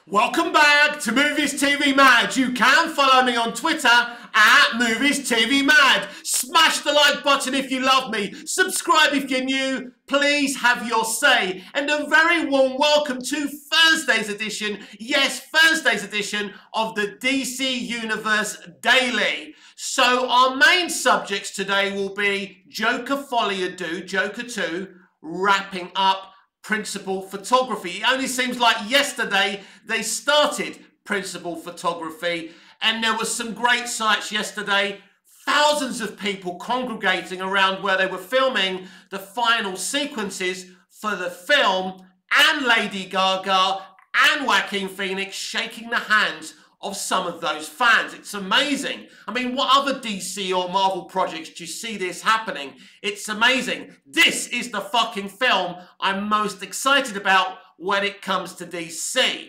Welcome back to Movies TV Mad. You can follow me on Twitter at Movies TV Mad. Smash the like button if you love me. Subscribe if you're new. Please have your say. And a very warm welcome to Thursday's edition, yes, Thursday's edition of the DC Universe Daily. So our main subjects today will be Joker Folie à Deux, Joker 2, wrapping up Principal Photography. It only seems like yesterday they started Principal Photography, and there was some great sights yesterday. Thousands of people congregating around where they were filming the final sequences for the film, and Lady Gaga and Joaquin Phoenix shaking the hands of some of those fans. It's amazing. I mean, what other DC or Marvel projects do you see this happening? It's amazing. This is the fucking film I'm most excited about when it comes to DC.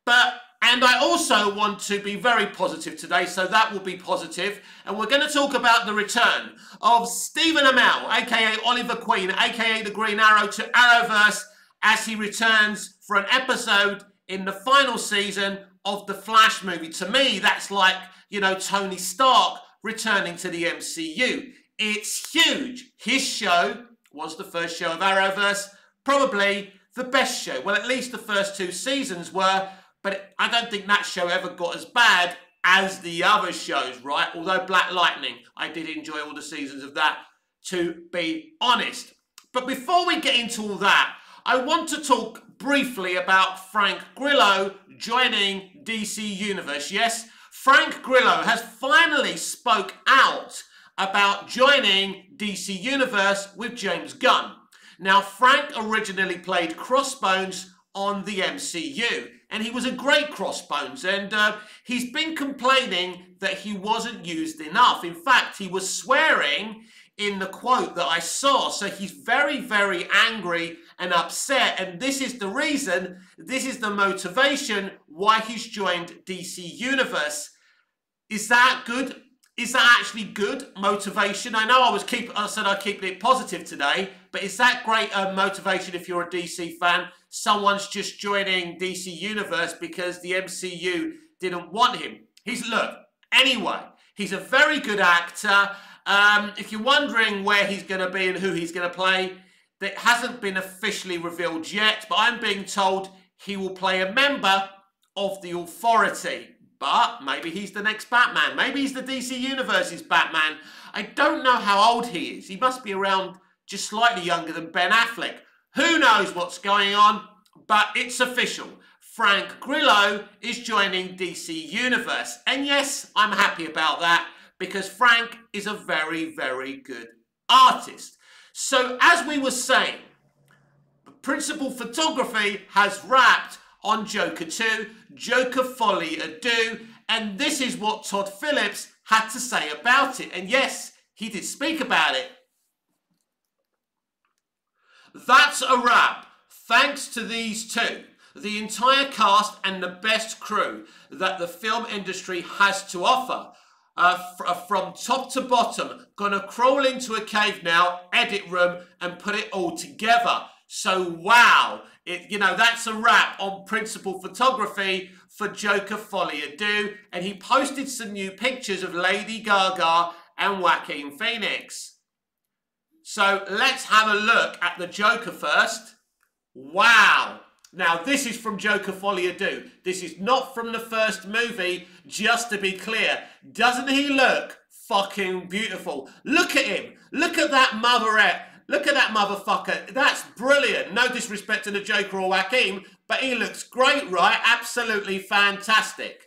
And I also want to be very positive today, so that will be positive. And we're going to talk about the return of Stephen Amell, aka Oliver Queen, aka the Green Arrow, to Arrowverse as he returns for an episode in the final season of the Flash movie. To me, that's like, you know, Tony Stark returning to the MCU. It's huge. His show was the first show of Arrowverse, probably the best show. Well, at least the first two seasons were, but I don't think that show ever got as bad as the other shows, right? Although Black Lightning, I did enjoy all the seasons of that, to be honest. But before we get into all that, I want to talk briefly about Frank Grillo joining DC Universe. Yes, Frank Grillo has finally spoke out about joining DC Universe with James Gunn. Now, Frank originally played Crossbones on the MCU, and he was a great Crossbones, and he's been complaining that he wasn't used enough. In fact, he was swearing in the quote that I saw, so he's very, very angry and upset, and this is the reason, this is the motivation why he's joined DC Universe. Is that good? Is that actually good motivation? I know I said I'd keep it positive today, but is that great motivation if you're a DC fan? Someone's just joining DC Universe because the MCU didn't want him. Anyway, he's a very good actor. If you're wondering where he's going to be and who he's going to play, that hasn't been officially revealed yet, but I'm being told he will play a member of the Authority. But maybe he's the next Batman. Maybe he's the DC Universe's Batman. I don't know how old he is. He must be around just slightly younger than Ben Affleck. Who knows what's going on? But it's official. Frank Grillo is joining DC Universe. And yes, I'm happy about that because Frank is a very, very good artist. So as we were saying, Principal Photography has wrapped on Joker 2, Joker Folie à Deux, and this is what Todd Phillips had to say about it. And yes, he did speak about it. That's a wrap. Thanks to these two, the entire cast and the best crew that the film industry has to offer. From top to bottom, gonna crawl into a cave now, edit room, and put it all together. So wow, that's a wrap on Principal Photography for Joker Folie à Deux, and he posted some new pictures of Lady Gaga and Joaquin Phoenix. So let's have a look at the Joker first. Wow. Now, this is from Joker Folie à Deux. This is not from the first movie, just to be clear. Doesn't he look fucking beautiful? Look at him. Look at that motherette. Look at that motherfucker. That's brilliant. No disrespect to the Joker or Joaquin, but he looks great, right? Absolutely fantastic.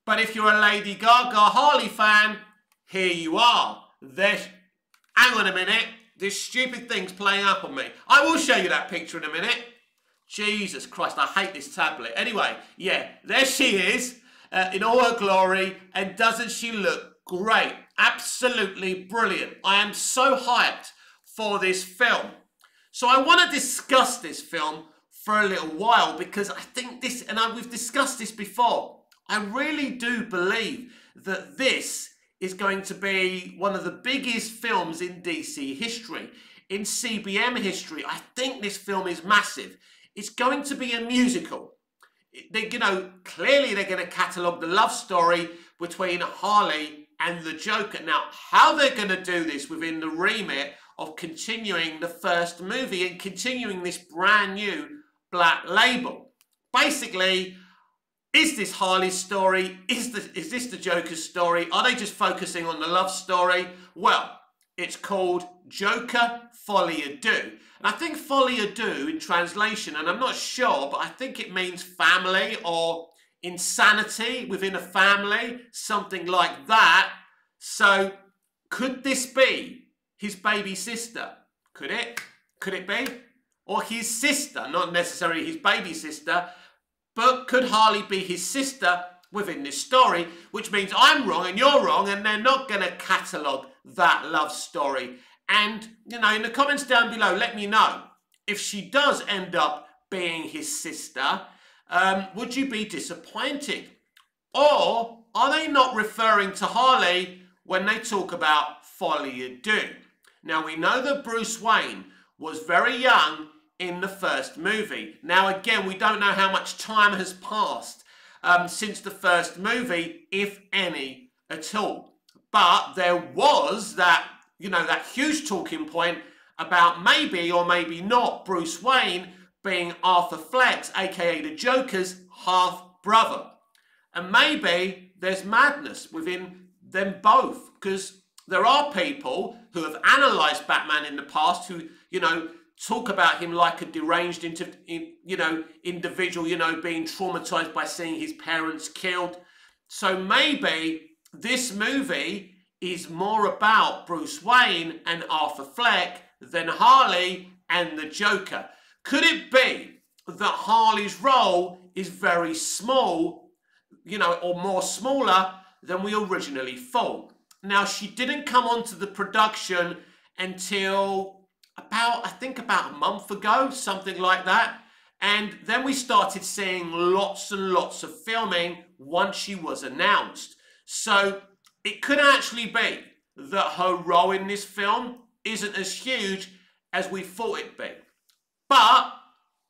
But if you're a Lady Gaga Harley fan, here you are. Hang on a minute. This stupid thing's playing up on me. I will show you that picture in a minute. Jesus Christ, I hate this tablet. Anyway, yeah, there she is in all her glory. And doesn't she look great? Absolutely brilliant. I am so hyped for this film. So I want to discuss this film for a little while because I think this, and we've discussed this before, I really do believe that this is going to be one of the biggest films in DC history, in CBM history. I think this film is massive. It's going to be a musical. clearly they're going to catalogue the love story between Harley and the Joker. Now, how they're going to do this within the remit of continuing the first movie and continuing this brand new Black Label. Basically, is this Harley's story? Is this the Joker's story? Are they just focusing on the love story? Well, it's called Joker Folie à Deux. And I think folie à deux in translation, and I'm not sure, but I think it means family or insanity within a family, something like that. So could this be his baby sister? Could it? Could it be? Or his sister, not necessarily his baby sister, but could Harley be his sister within this story? Which means I'm wrong and you're wrong, and they're not going to catalogue that love story. And, in the comments down below, let me know if she does end up being his sister. Would you be disappointed? Or are they not referring to Harley when they talk about folie à deux? Now, we know that Bruce Wayne was very young in the first movie. Now, again, we don't know how much time has passed since the first movie, if any at all. But there was that huge talking point about maybe or maybe not Bruce Wayne being Arthur Fleck's, aka the Joker's, half-brother. And maybe there's madness within them both, because there are people who have analysed Batman in the past who, talk about him like a deranged individual, being traumatised by seeing his parents killed. So maybe this movie is more about Bruce Wayne and Arthur Fleck than Harley and the Joker. Could it be that Harley's role is very small, or more smaller than we originally thought? Now, she didn't come onto the production until about a month ago, something like that. And then we started seeing lots and lots of filming once she was announced. So it could actually be that her role in this film isn't as huge as we thought it'd be. But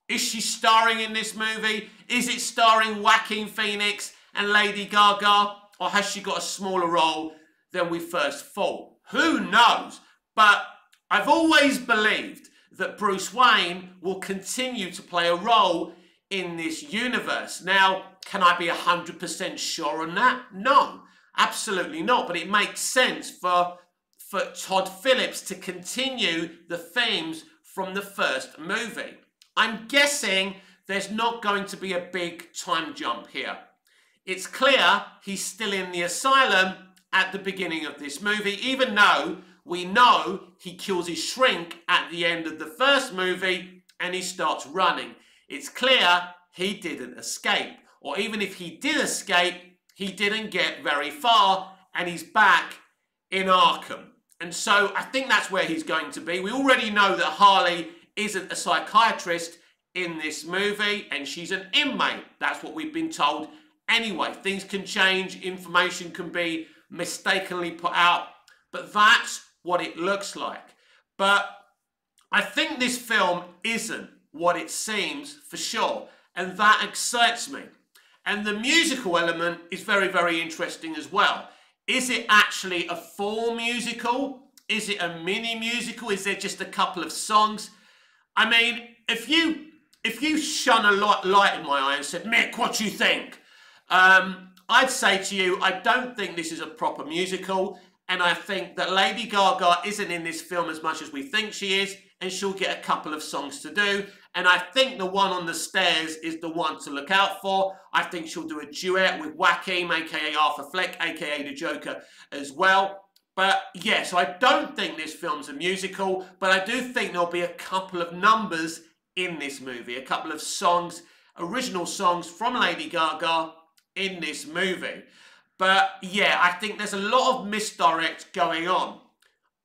is she starring in this movie? Is it starring Joaquin Phoenix and Lady Gaga? Or has she got a smaller role than we first thought? Who knows? But I've always believed that Bruce Wayne will continue to play a role in this universe. Now, can I be 100% sure on that? No, absolutely not. But it makes sense for Todd Phillips to continue the themes from the first movie. I'm guessing there's not going to be a big time jump here. It's clear he's still in the asylum at the beginning of this movie, even though we know he kills his shrink at the end of the first movie and he starts running. It's clear he didn't escape. Or even if he did escape, he didn't get very far and he's back in Arkham. And so I think that's where he's going to be. We already know that Harley isn't a psychiatrist in this movie and she's an inmate. That's what we've been told anyway. Things can change, information can be mistakenly put out, but that's what it looks like. But I think this film isn't what it seems for sure, and that excites me. And the musical element is very, very interesting as well. Is it actually a full musical? Is it a mini musical? Is there just a couple of songs? I mean, if you shone a light in my eye and said, Mick, what do you think? I'd say to you, I don't think this is a proper musical. And I think that Lady Gaga isn't in this film as much as we think she is, and she'll get a couple of songs to do. And I think the one on the stairs is the one to look out for. I think she'll do a duet with Joaquin, aka Arthur Fleck, aka the Joker as well. But yeah, so I don't think this film's a musical, but I do think there'll be a couple of numbers in this movie, a couple of songs, original songs from Lady Gaga in this movie. But yeah, I think there's a lot of misdirect going on.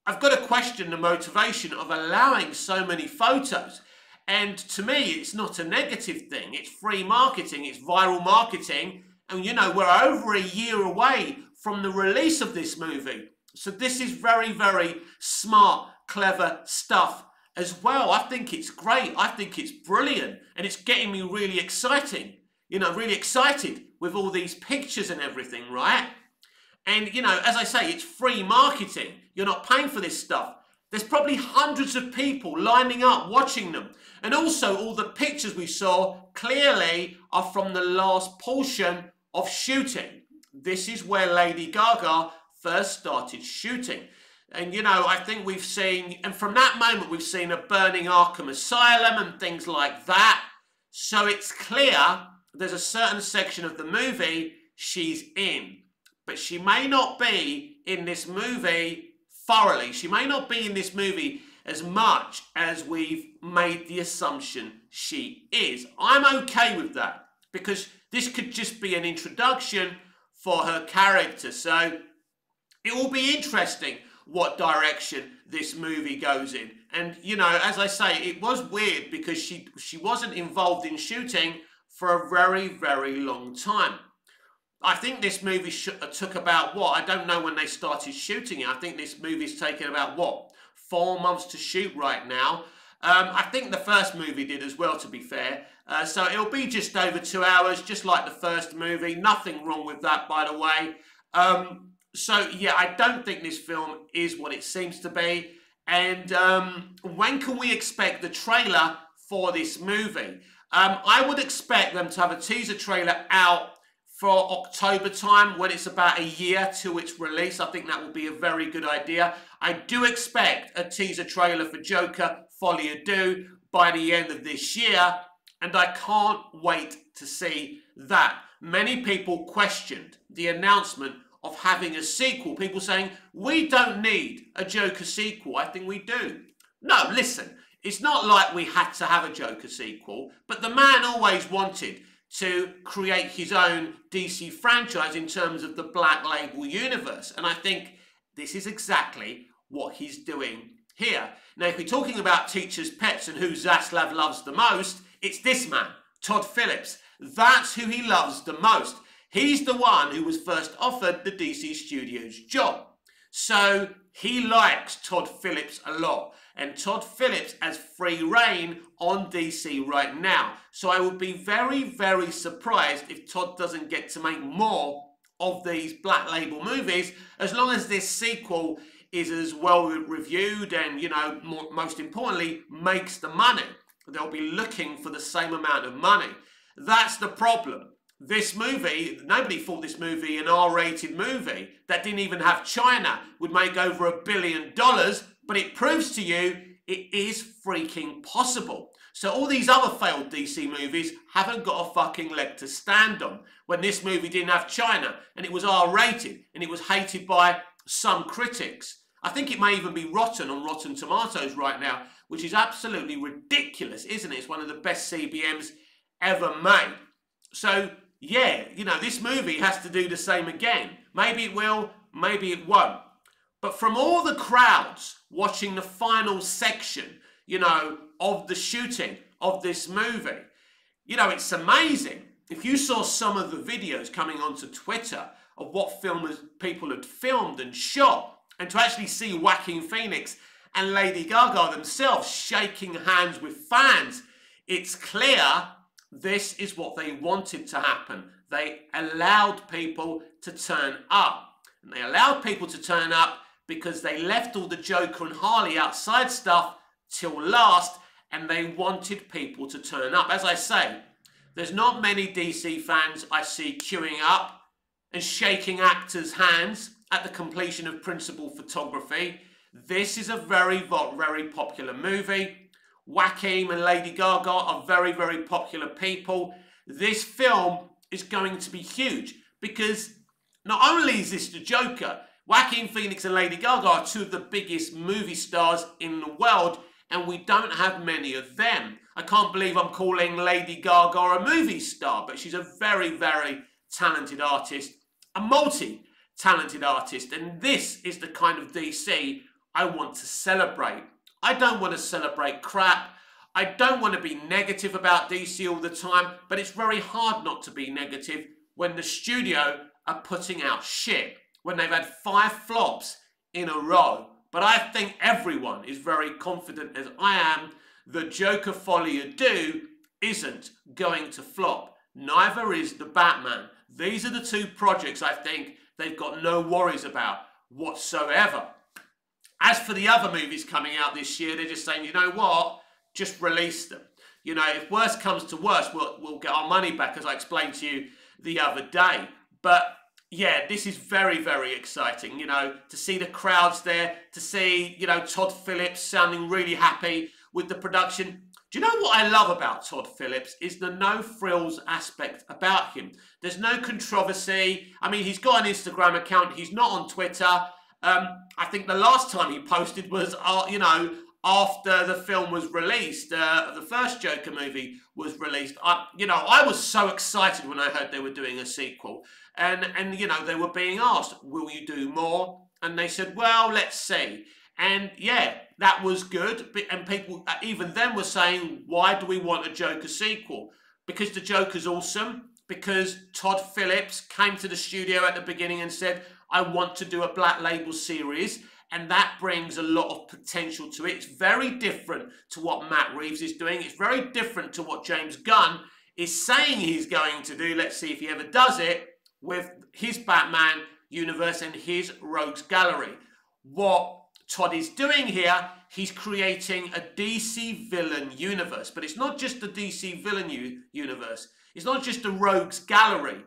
I've got to question the motivation of allowing so many photos. And to me, it's not a negative thing. It's free marketing, it's viral marketing. And we're over a year away from the release of this movie. So this is very, very smart, clever stuff as well. I think it's great. I think it's brilliant. And it's getting me really exciting. really excited with all these pictures and everything, right? And, as I say, it's free marketing. You're not paying for this stuff. There's probably hundreds of people lining up watching them. And also all the pictures we saw clearly are from the last portion of shooting. This is where Lady Gaga first started shooting. And, I think we've seen, and from that moment we've seen a burning Arkham Asylum and things like that. So it's clear there's a certain section of the movie she's in. But she may not be in this movie thoroughly. She may not be in this movie as much as we've made the assumption she is. I'm okay with that because this could just be an introduction for her character. So it will be interesting what direction this movie goes in. And, as I say, it was weird because she wasn't involved in shooting for a very, very long time. I think this movie took about, I don't know when they started shooting it. I think this movie's taken about, 4 months to shoot right now. I think the first movie did as well, to be fair. So it'll be just over 2 hours, just like the first movie. Nothing wrong with that, by the way. So, yeah, I don't think this film is what it seems to be. And when can we expect the trailer for this movie? I would expect them to have a teaser trailer out for October time, when it's about a year to its release. I think that would be a very good idea. I do expect a teaser trailer for Joker Folie à Deux by the end of this year, and I can't wait to see that. Many people questioned the announcement of having a sequel. People saying, we don't need a Joker sequel. I think we do. No, listen, it's not like we had to have a Joker sequel, but the man always wanted to create his own DC franchise in terms of the Black Label universe. And I think this is exactly what he's doing here. Now, if we're talking about teachers' pets and who Zaslav loves the most, it's this man, Todd Phillips. That's who he loves the most. He's the one who was first offered the DC Studios job. So he likes Todd Phillips a lot. And Todd Phillips has free reign on DC right now. So I would be very, very surprised if Todd doesn't get to make more of these Black Label movies, as long as this sequel is as well reviewed and, most importantly, makes the money. They'll be looking for the same amount of money. That's the problem. This movie, nobody thought this movie, an R-rated movie that didn't even have China, would make over $1 billion, but it proves to you it is freaking possible. So all these other failed DC movies haven't got a fucking leg to stand on. When this movie didn't have China, and it was R-rated, and it was hated by some critics. I think it may even be rotten on Rotten Tomatoes right now, which is absolutely ridiculous, isn't it? It's one of the best CBMs ever made. So, yeah, this movie has to do the same again. Maybe it will, maybe it won't. But from all the crowds watching the final section, of the shooting of this movie, it's amazing. If you saw some of the videos coming onto Twitter of what people had filmed and shot, and to actually see Joaquin Phoenix and Lady Gaga themselves shaking hands with fans, it's clear this is what they wanted to happen. They allowed people to turn up. And they allowed people to turn up because they left all the Joker and Harley outside stuff till last, and they wanted people to turn up. As I say, there's not many DC fans I see queuing up and shaking actors' hands at the completion of principal photography. This is a very, very popular movie. Joaquin and Lady Gaga are very, very popular people. This film is going to be huge because not only is this the Joker, Joaquin Phoenix and Lady Gaga are two of the biggest movie stars in the world, and we don't have many of them. I can't believe I'm calling Lady Gaga a movie star, but she's a very, very talented artist, a multi-talented artist, and this is the kind of DC I want to celebrate. I don't want to celebrate crap. I don't want to be negative about DC all the time, but it's very hard not to be negative when the studio are putting out shit, when they've had 5 flops in a row. But I think everyone is very confident, as I am, that Joker Folie à Deux isn't going to flop. Neither is the Batman. These are the two projects I think they've got no worries about whatsoever. As for the other movies coming out this year, they're just saying, you know what, just release them. You know, if worse comes to worse, we'll get our money back, as I explained to you the other day. But yeah, this is very, very exciting, you know, to see the crowds there, to see, you know, Todd Phillips sounding really happy with the production. Do you know what I love about Todd Phillips is the no-frills aspect about him. There's no controversy. I mean, he's got an Instagram account. He's not on Twitter. I think the last time he posted was, you know, after the film was released, the first Joker movie was released. You know, I was so excited when I heard they were doing a sequel. And you know, they were being asked, will you do more? And they said, well, let's see. And yeah, that was good. And people even then were saying, why do we want a Joker sequel? Because the Joker's awesome. Because Todd Phillips came to the studio at the beginning and said, I want to do a Black Label series. And that brings a lot of potential to it. It's very different to what Matt Reeves is doing. It's very different to what James Gunn is saying he's going to do. Let's see if he ever does it with his Batman universe and his Rogues Gallery. What Todd is doing here, he's creating a DC villain universe. But it's not just the DC villain universe. It's not just the Rogues Gallery.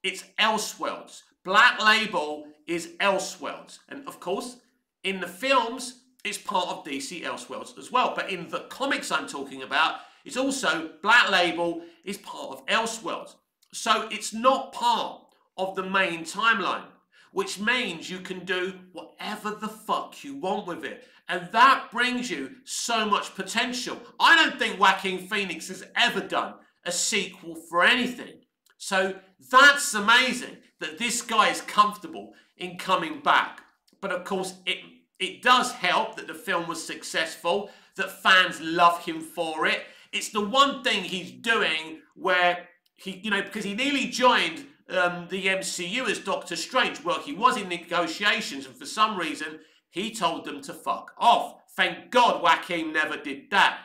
It's Elseworlds. Black Label is Elseworlds. And of course, in the films, it's part of DC Elseworlds as well. But in the comics I'm talking about, it's also Black Label is part of Elseworlds. So it's not part of the main timeline, which means you can do whatever the fuck you want with it. And that brings you so much potential. I don't think Joaquin Phoenix has ever done a sequel for anything. So that's amazing that this guy is comfortable in coming back. But of course, it does help that the film was successful, that fans love him for it. It's the one thing he's doing where he, you know, because he nearly joined the MCU as Doctor Strange. Well, he was in negotiations, and for some reason, he told them to fuck off. Thank God Joaquin never did that.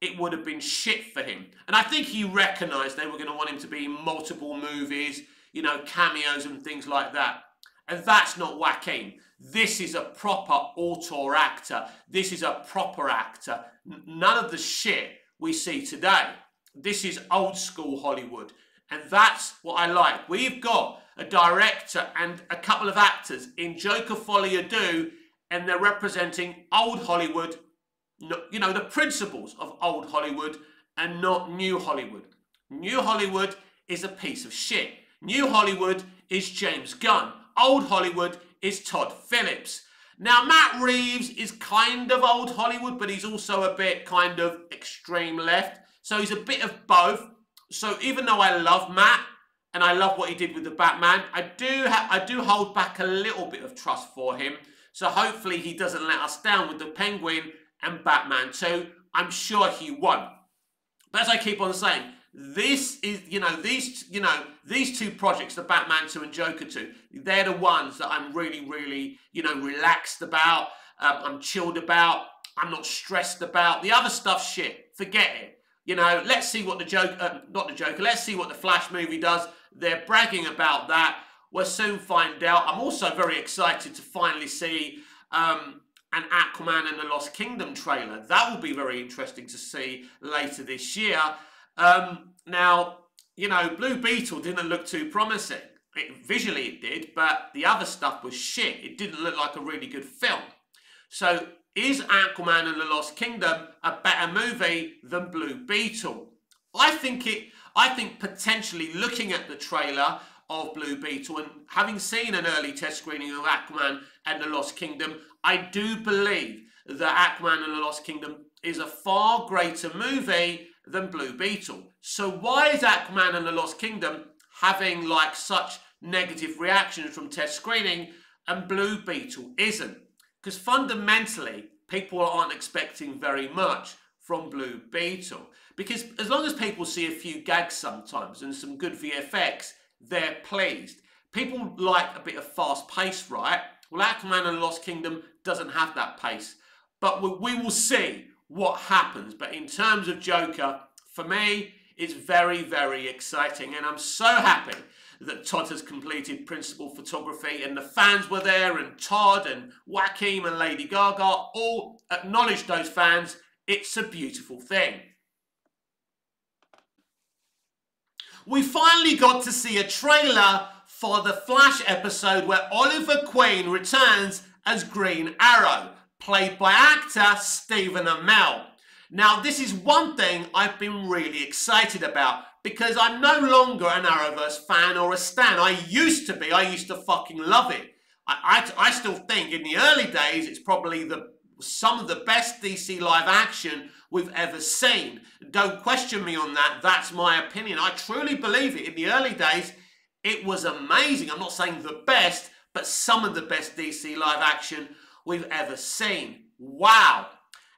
It would have been shit for him. And I think he recognised they were going to want him to be in multiple movies, you know, cameos and things like that. And that's not Joaquin. This is a proper auteur actor. This is a proper actor. None of the shit we see today. This is old school Hollywood. And that's what I like. We've got a director and a couple of actors in Joker Folie à Deux, and they're representing old Hollywood, you know, the principles of old Hollywood and not new Hollywood. New Hollywood is a piece of shit. New Hollywood is James Gunn. Old Hollywood is Todd Phillips. Now, Matt Reeves is kind of old Hollywood, but he's also a bit kind of extreme left. So he's a bit of both. So even though I love Matt and I love what he did with the Batman, I do hold back a little bit of trust for him. So hopefully he doesn't let us down with the Penguin and Batman 2. I'm sure he won't. But as I keep on saying, this is, these two projects, the Batman 2 and Joker 2, they're the ones that I'm really, really, relaxed about. I'm chilled about. I'm not stressed about. The other stuff, shit, forget it. Let's see what the Joker, let's see what the Flash movie does. They're bragging about that. We'll soon find out. I'm also very excited to finally see an Aquaman and the Lost Kingdom trailer. That will be very interesting to see later this year. Now, Blue Beetle didn't look too promising. Visually it did, but the other stuff was shit. It didn't look like a really good film. So is Aquaman and the Lost Kingdom a better movie than Blue Beetle? I think potentially looking at the trailer of Blue Beetle and having seen an early test screening of Aquaman and the Lost Kingdom, I do believe that Aquaman and the Lost Kingdom is a far greater movie than Blue Beetle. So why is Aquaman and the Lost Kingdom having such negative reactions from test screening and Blue Beetle isn't? Because fundamentally, people aren't expecting very much from Blue Beetle. Because as long as people see a few gags sometimes and some good VFX, they're pleased. People like a bit of fast pace, right? Well, Aquaman and the Lost Kingdom doesn't have that pace. But we will see what happens. But in terms of Joker, for me, It's very, very exciting, and I'm so happy that Todd has completed principal photography, and the fans were there, and Todd and Joaquin and Lady Gaga all acknowledged those fans. It's a beautiful thing. We finally got to see a trailer for the Flash episode where Oliver Queen returns as Green Arrow, played by actor Stephen Amell. Now, this is one thing I've been really excited about, because I'm no longer an Arrowverse fan or a stan. I used to be. I used to fucking love it. I still think in the early days it's probably some of the best DC live action we've ever seen. Don't question me on that. That's my opinion. I truly believe it. In the early days, it was amazing. I'm not saying the best, but some of the best DC live action we've ever seen. Wow.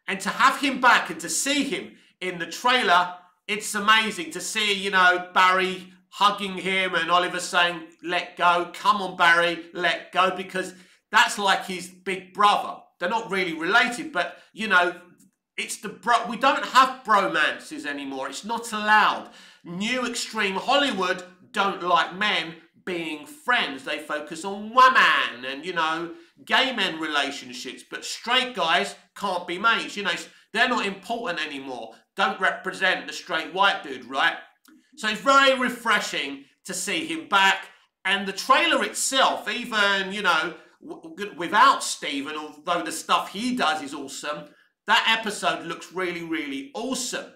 And to have him back and to see him in the trailer, it's amazing to see, you know, Barry hugging him and Oliver saying, let go, come on Barry, let go, because that's like his big brother. They're not really related, but, you know, it's we don't have bromances anymore. It's not allowed. New extreme Hollywood don't like men being friends. They focus on women and, you know, gay men relationships, but straight guys can't be mates. You know, they're not important anymore. Don't represent the straight white dude, right? So it's very refreshing to see him back. And the trailer itself, even, you know, without Stephen, although the stuff he does is awesome, that episode looks really, really awesome.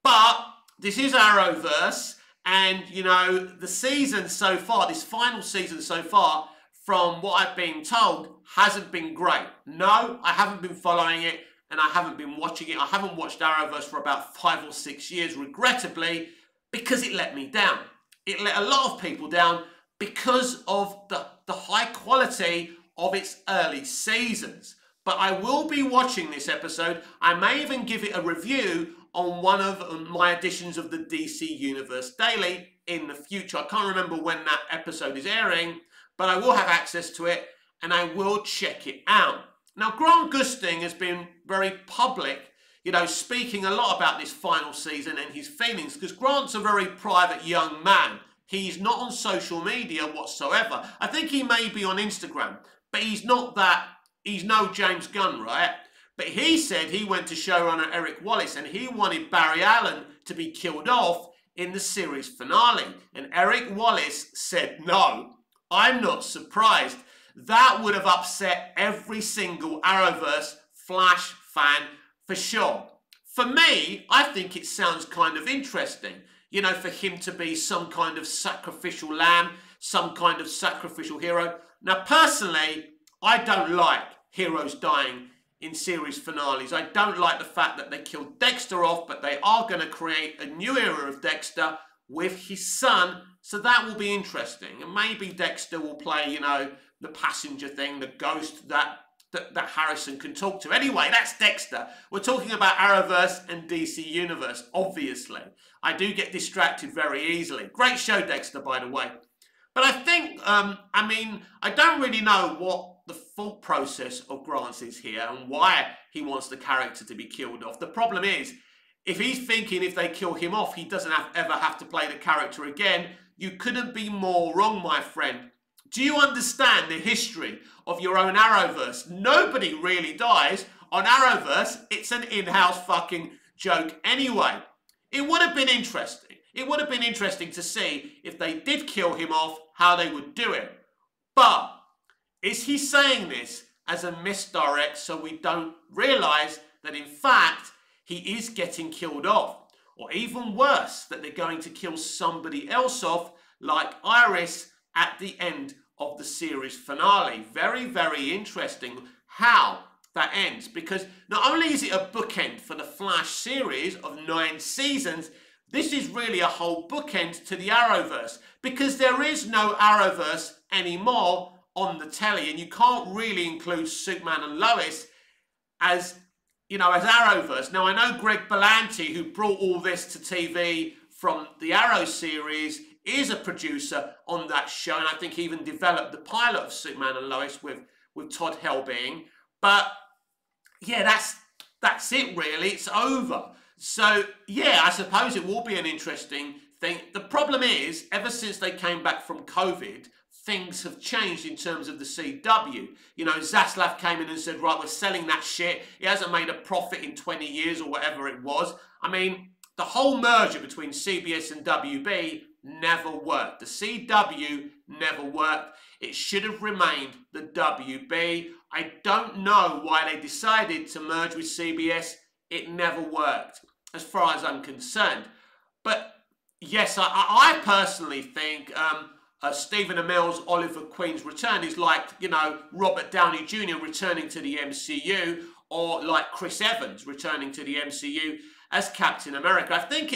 But this is Arrowverse, and, you know, the season so far, this final season so far, from what I've been told, hasn't been great. No, I haven't been following it, and I haven't been watching it. I haven't watched Arrowverse for about 5 or 6 years, regrettably, because it let me down. It let a lot of people down because of the high quality of its early seasons. But I will be watching this episode. I may even give it a review on one of my editions of the DC Universe Daily in the future. I can't remember when that episode is airing, but I will have access to it and I will check it out. Now, Grant Gustin has been very public, you know, speaking a lot about this final season and his feelings, because Grant's a very private young man. He's not on social media whatsoever. I think he may be on Instagram, but he's not that. He's no James Gunn, right? But he said he went to showrunner Eric Wallace and he wanted Barry Allen to be killed off in the series finale. And Eric Wallace said no. I'm not surprised. That would have upset every single Arrowverse Flash fan for sure. For me, I think it sounds kind of interesting, you know, for him to be some kind of sacrificial lamb, some kind of sacrificial hero. Now, personally, I don't like heroes dying in series finales. I don't like the fact that they killed Dexter off, but they are going to create a new era of Dexter with his son, so that will be interesting. And maybe Dexter will play, you know, the passenger thing, the ghost that Harrison can talk to. Anyway, that's Dexter. We're talking about Arrowverse and DC Universe, obviously. I do get distracted very easily. Great show, Dexter, by the way. But I think, I mean, I don't really know what the thought process of Grant's is here and why he wants the character to be killed off. The problem is, if he's thinking if they kill him off, he doesn't ever have to play the character again, you couldn't be more wrong, my friend. Do you understand the history of your own Arrowverse? Nobody really dies on Arrowverse. It's an in-house fucking joke anyway. It would have been interesting. It would have been interesting to see if they did kill him off, how they would do it. But is he saying this as a misdirect so we don't realise that in fact he is getting killed off? Or even worse, that they're going to kill somebody else off like Iris at the end of the series finale. Very, very interesting how that ends, because not only is it a bookend for the Flash series of 9 seasons, this is really a whole bookend to the Arrowverse, because there is no Arrowverse anymore on the telly, and you can't really include Superman and Lois as, you know, as Arrowverse. Now, I know Greg Berlanti, who brought all this to TV from the Arrow series, is a producer on that show, and I think he even developed the pilot of Superman and Lois with Todd Helbing. But yeah, that's it really. It's over. So, yeah, I suppose it will be an interesting thing. The problem is, ever since they came back from COVID, things have changed in terms of the CW. You know, Zaslav came in and said, right, we're selling that shit. He hasn't made a profit in 20 years or whatever it was. I mean, the whole merger between CBS and WB never worked. The CW never worked. It should have remained the WB. I don't know why they decided to merge with CBS. It never worked, as far as I'm concerned. But yes, I personally think Stephen Amell's Oliver Queen's return is like, you know, Robert Downey Jr. returning to the MCU, or like Chris Evans returning to the MCU as Captain America. I think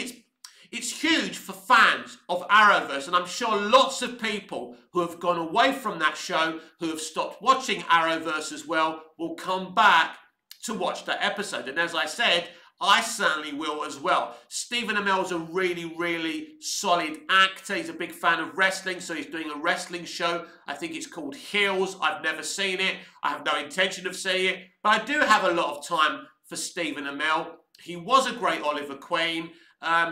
it's huge for fans of Arrowverse, and I'm sure lots of people who have gone away from that show, who have stopped watching Arrowverse as well, will come back to watch that episode. And as I said, I certainly will as well. Stephen Amell's a really, really solid actor. He's a big fan of wrestling, so he's doing a wrestling show. I think it's called Heels. I've never seen it. I have no intention of seeing it. But I do have a lot of time for Stephen Amell. He was a great Oliver Queen.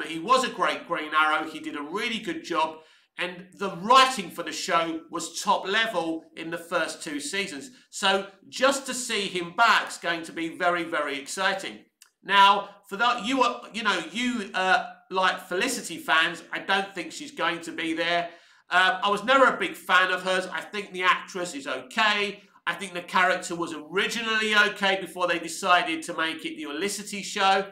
He was a great Green Arrow. He did a really good job. And the writing for the show was top level in the first 2 seasons. So just to see him back is going to be very, very exciting. Now, for that, you like Felicity fans, I don't think she's going to be there. I was never a big fan of hers. I think the actress is okay. I think the character was originally okay before they decided to make it the Felicity show.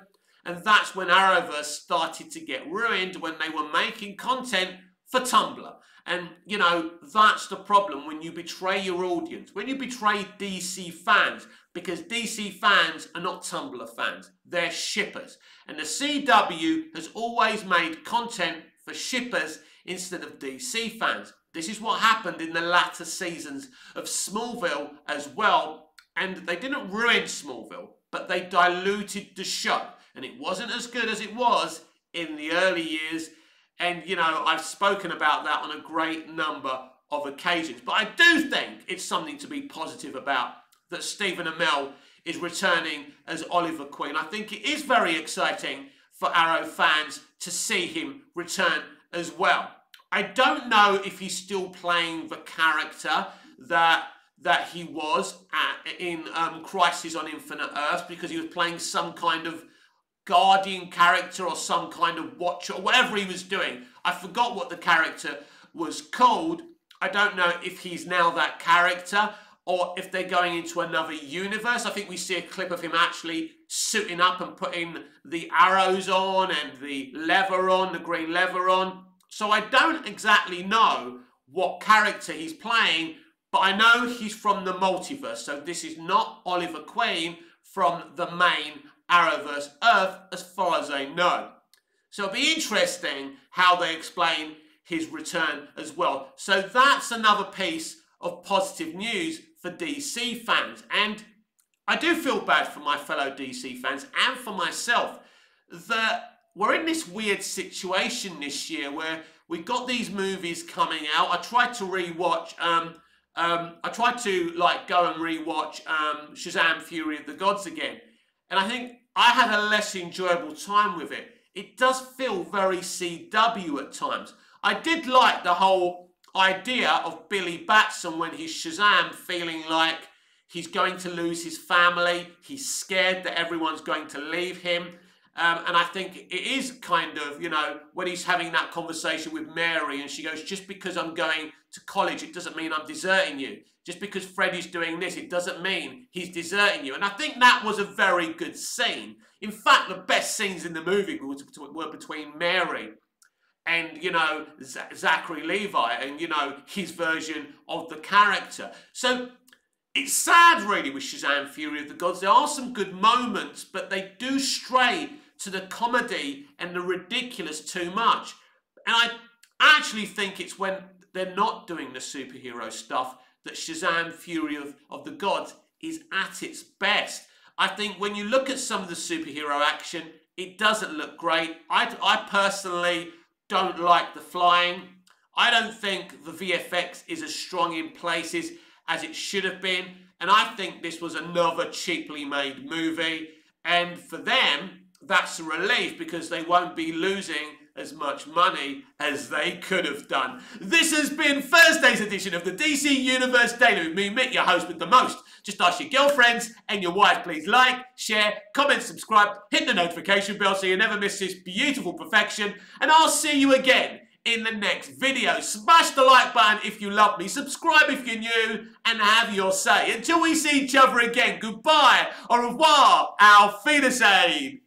And that's when Arrowverse started to get ruined, when they were making content for Tumblr. And, you know, that's the problem when you betray your audience, when you betray DC fans, because DC fans are not Tumblr fans, they're shippers. And the CW has always made content for shippers instead of DC fans. This is what happened in the latter seasons of Smallville as well. And they didn't ruin Smallville, but they diluted the show. And it wasn't as good as it was in the early years. And, you know, I've spoken about that on a great number of occasions. But I do think it's something to be positive about, that Stephen Amell is returning as Oliver Queen. I think it is very exciting for Arrow fans to see him return as well. I don't know if he's still playing the character that he was in Crisis on Infinite Earths, because he was playing some kind of Guardian character or some kind of Watcher or whatever he was doing. I forgot what the character was called. I don't know if he's now that character or if they're going into another universe. I think we see a clip of him actually suiting up and putting the arrows on and the leather on, the green leather on. So I don't exactly know what character he's playing, but I know he's from the multiverse. So this is not Oliver Queen from the main Arrowverse Earth, as far as I know. So it'll be interesting how they explain his return as well. So that's another piece of positive news for DC fans. And I do feel bad for my fellow DC fans and for myself that we're in this weird situation this year where we've got these movies coming out. I tried to rewatch, go and rewatch Shazam! Fury of the Gods again. And I think I had a less enjoyable time with it. It does feel very CW at times. I did like the whole idea of Billy Batson when he's Shazam, feeling like he's going to lose his family. He's scared that everyone's going to leave him. And I think it is kind of, you know, when he's having that conversation with Mary and she goes, just because I'm going to college, it doesn't mean I'm deserting you. Just because Freddie's doing this, it doesn't mean he's deserting you. And I think that was a very good scene. In fact, the best scenes in the movie were between Mary and, you know, Zachary Levi and, you know, his version of the character. So it's sad, really, with Shazam! Fury of the Gods. There are some good moments, but they do stray to the comedy and the ridiculous too much. And I actually think it's when they're not doing the superhero stuff that Shazam! Fury of the Gods is at its best. I think when you look at some of the superhero action, it doesn't look great. I personally don't like the flying. I don't think the VFX is as strong in places as it should have been. And I think this was another cheaply made movie. And for them, that's a relief because they won't be losing as much money as they could have done. This has been Thursday's edition of the DC Universe Daily with me, Mick, your host with the most. Just ask your girlfriends and your wife, please like, share, comment, subscribe, hit the notification bell so you never miss this beautiful perfection, and I'll see you again in the next video. Smash the like button if you love me, subscribe if you're new, and have your say. Until we see each other again, goodbye, au revoir, auf Wiedersehen.